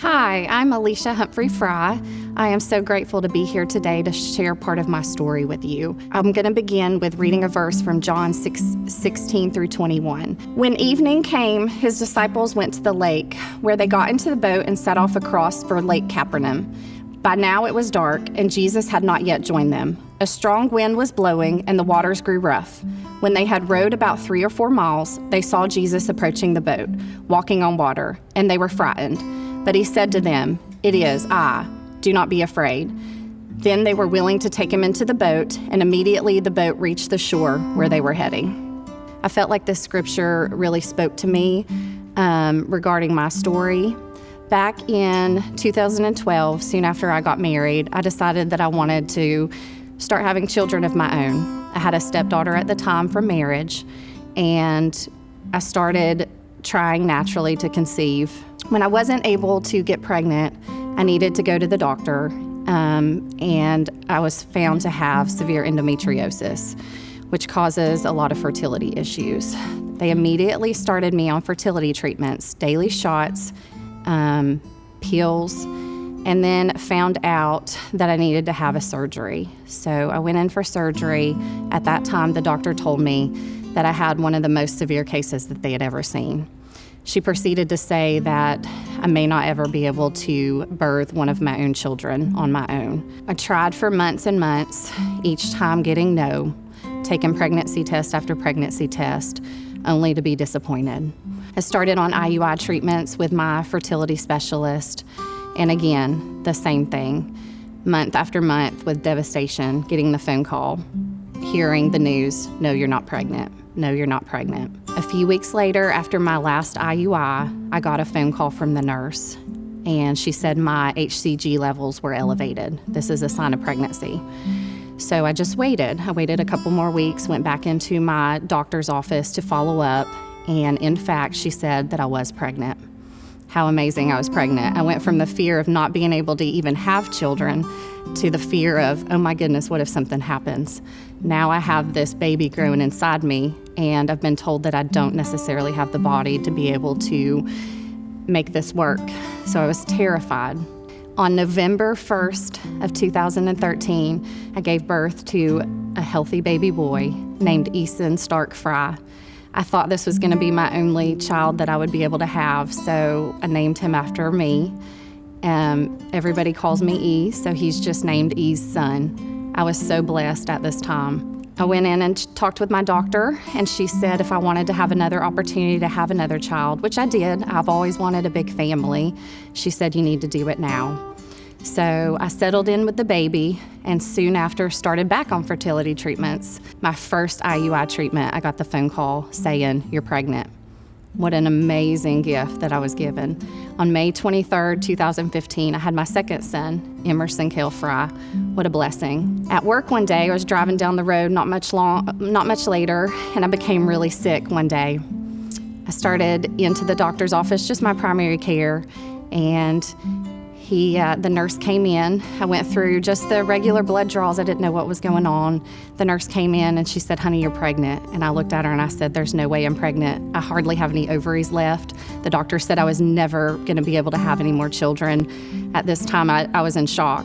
Hi, I'm Ellisha Humphrey Fry. I am so grateful to be here today to share part of my story with you. I'm going to begin with reading a verse from John 6:16 through 21. When evening came, his disciples went to the lake, where they got into the boat and set off across for Lake Capernaum. By now it was dark, and Jesus had not yet joined them. A strong wind was blowing, and the waters grew rough. When they had rowed about 3 or 4 miles, they saw Jesus approaching the boat, walking on water, and they were frightened. But he said to them, "It is I. Do not be afraid." Then they were willing to take him into the boat, and immediately the boat reached the shore where they were heading. I felt like this scripture really spoke to me regarding my story. Back in 2012, soon after I got married, I decided that I wanted to start having children of my own. I had a stepdaughter at the time from marriage, and I started trying naturally to conceive. When I wasn't able to get pregnant, I needed to go to the doctor, and I was found to have severe endometriosis, which causes a lot of fertility issues. They immediately started me on fertility treatments, daily shots, pills, and then found out that I needed to have a surgery. So I went in for surgery. At that time, the doctor told me that I had one of the most severe cases that they had ever seen. She proceeded to say that I may not ever be able to birth one of my own children on my own. I tried for months and months, each time getting no, taking pregnancy test after pregnancy test, only to be disappointed. I started on IUI treatments with my fertility specialist, and again, the same thing. Month after month with devastation, getting the phone call, hearing the news, "No, you're not pregnant. No, you're not pregnant." A few weeks later, after my last IUI, I got a phone call from the nurse, and she said my HCG levels were elevated. This is a sign of pregnancy. So I just waited. I waited a couple more weeks, went back into my doctor's office to follow up, and in fact, she said that I was pregnant. How amazing I was pregnant. I went from the fear of not being able to even have children to the fear of, oh my goodness, what if something happens? Now I have this baby growing inside me, and I've been told that I don't necessarily have the body to be able to make this work. So I was terrified. On November 1st of 2013, I gave birth to a healthy baby boy named Easton Stark Fry. I thought this was going to be my only child that I would be able to have, so I named him after me. Everybody calls me E, so he's just named E's son. I was so blessed at this time. I went in and talked with my doctor, and she said if I wanted to have another opportunity to have another child, which I did. I've always wanted a big family. She said, "You need to do it now." So I settled in with the baby, and soon after started back on fertility treatments. My first IUI treatment, I got the phone call saying, "You're pregnant." What an amazing gift that I was given. On May 23rd, 2015, I had my second son, Emerson Cale Fry. What a blessing. At work one day, I was driving down the road not much later, and I became really sick one day. I started into the doctor's office, just my primary care, and the nurse came in. I went through just the regular blood draws. I didn't know what was going on. The nurse came in and she said, "Honey, you're pregnant." And I looked at her and I said, "There's no way I'm pregnant. I hardly have any ovaries left." The doctor said I was never going to be able to have any more children. At this time, I was in shock.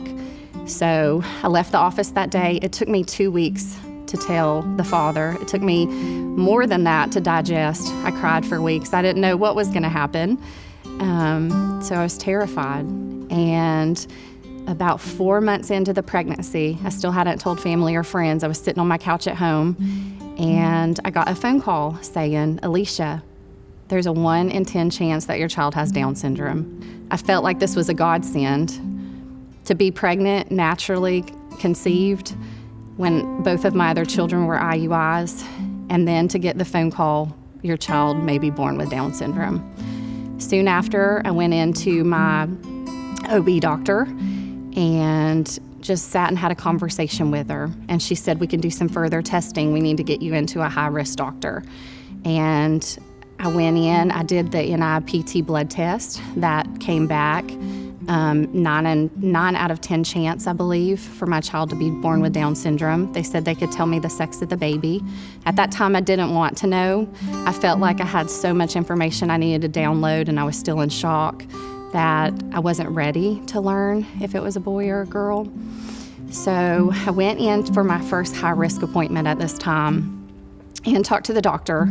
So I left the office that day. It took me 2 weeks to tell the father. It took me more than that to digest. I cried for weeks. I didn't know what was going to happen. So I was terrified. And about 4 months into the pregnancy, I still hadn't told family or friends. I was sitting on my couch at home, and I got a phone call saying, "Ellisha, there's a 1 in 10 chance that your child has Down syndrome." I felt like this was a godsend. To be pregnant, naturally conceived, when both of my other children were IUIs, and then to get the phone call, "Your child may be born with Down syndrome." Soon after, I went into my OB doctor and just sat and had a conversation with her. And she said, "We can do some further testing. We need to get you into a high-risk doctor." And I went in, I did the NIPT blood test. That came back 9 out of 10 chance, I believe, for my child to be born with Down syndrome. They said they could tell me the sex of the baby. At that time, I didn't want to know. I felt like I had so much information I needed to download, and I was still in shock that I wasn't ready to learn if it was a boy or a girl. So I went in for my first high-risk appointment at this time and talked to the doctor.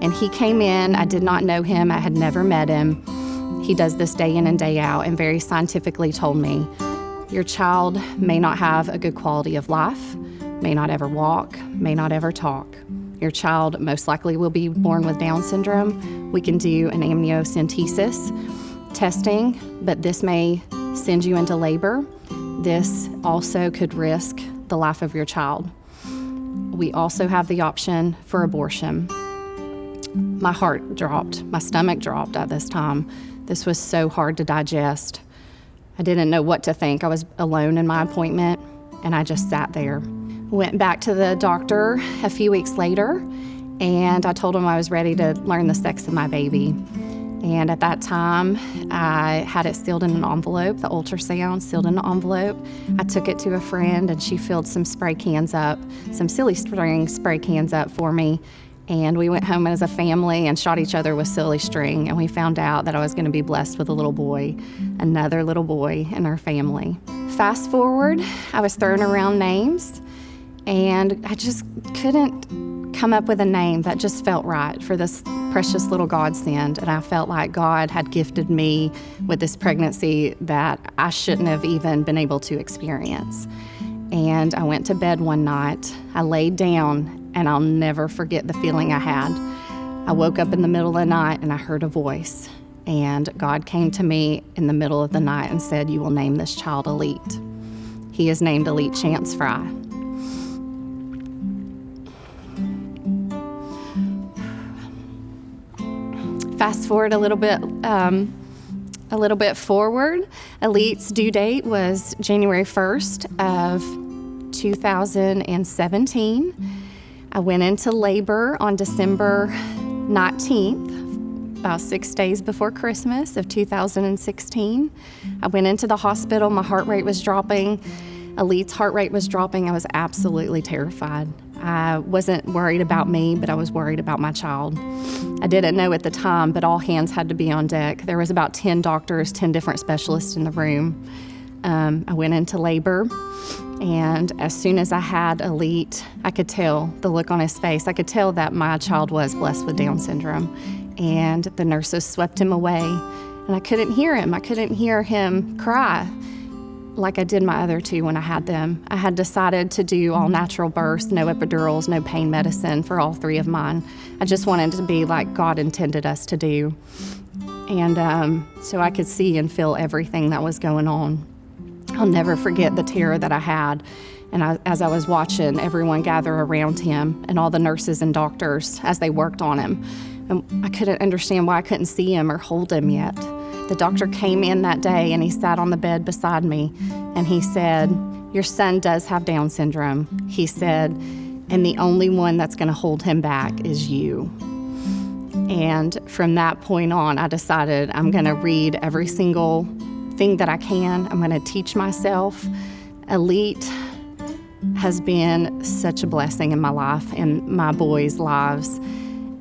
And he came in. I did not know him. I had never met him. He does this day in and day out, and very scientifically told me, your child may not have a good quality of life, may not ever walk, may not ever talk. Your child most likely will be born with Down syndrome. We can do an amniocentesis testing, but this may send you into labor. This also could risk the life of your child. We also have the option for abortion. My heart dropped, my stomach dropped at this time. This was so hard to digest. I didn't know what to think. I was alone in my appointment, and I just sat there. Went back to the doctor a few weeks later, and I told him I was ready to learn the sex of my baby. And at that time, I had it sealed in an envelope, the ultrasound sealed in an envelope. I took it to a friend, and she filled some spray cans up, some silly string spray cans up for me. And we went home as a family and shot each other with silly string, and we found out that I was going to be blessed with a little boy, another little boy in our family. Fast forward, I was throwing around names, and I just couldn't come up with a name that just felt right for this precious little godsend. And I felt like God had gifted me with this pregnancy that I shouldn't have even been able to experience. And I went to bed one night, I laid down, and I'll never forget the feeling I had. I woke up in the middle of the night and I heard a voice, and God came to me in the middle of the night and said, you will name this child Elite. He is named Elite Chance Fry. Fast forward a little bit forward. Elite's due date was January 1st of 2017. I went into labor on December 19th, about 6 days before Christmas of 2016. I went into the hospital. My heart rate was dropping. Elite's heart rate was dropping. I was absolutely terrified. I wasn't worried about me, but I was worried about my child. I didn't know at the time, but all hands had to be on deck. There was about 10 doctors, 10 different specialists in the room. I went into labor, and as soon as I had Elite, I could tell the look on his face. I could tell that my child was blessed with Down syndrome, and the nurses swept him away, and I couldn't hear him. I couldn't hear him cry like I did my other two when I had them. I had decided to do all natural births, no epidurals, no pain medicine for all three of mine. I just wanted to be like God intended us to do. And so I could see and feel everything that was going on. I'll never forget the terror that I had. And as I was watching everyone gather around him and all the nurses and doctors as they worked on him, and I couldn't understand why I couldn't see him or hold him yet. The doctor came in that day and he sat on the bed beside me and he said, your son does have Down syndrome. He said, and the only one that's going to hold him back is you. And from that point on, I decided I'm going to read every single thing that I can. I'm going to teach myself. Elite has been such a blessing in my life and my boys' lives.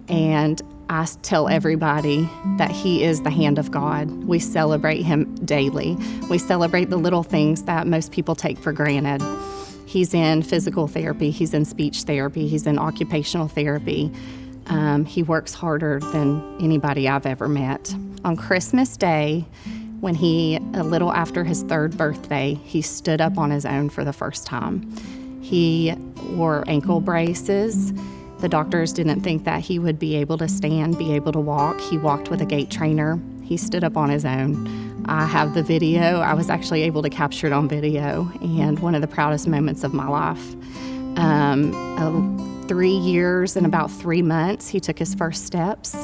And I tell everybody that he is the hand of God. We celebrate him daily. We celebrate the little things that most people take for granted. He's in physical therapy. He's in speech therapy. He's in occupational therapy. He works harder than anybody I've ever met. On Christmas Day, when a little after his third birthday, he stood up on his own for the first time. He wore ankle braces. The doctors didn't think that he would be able to stand, be able to walk. He walked with a gait trainer. He stood up on his own. I have the video. I was actually able to capture it on video, and one of the proudest moments of my life. 3 years and about 3 months, he took his first steps.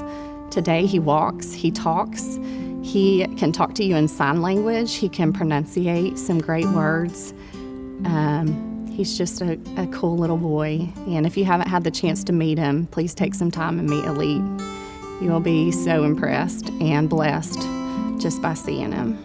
Today, he walks, he talks. He can talk to you in sign language. He can pronunciate some great words. He's just a cool little boy. And if you haven't had the chance to meet him, please take some time and meet Elite. You'll be so impressed and blessed just by seeing him.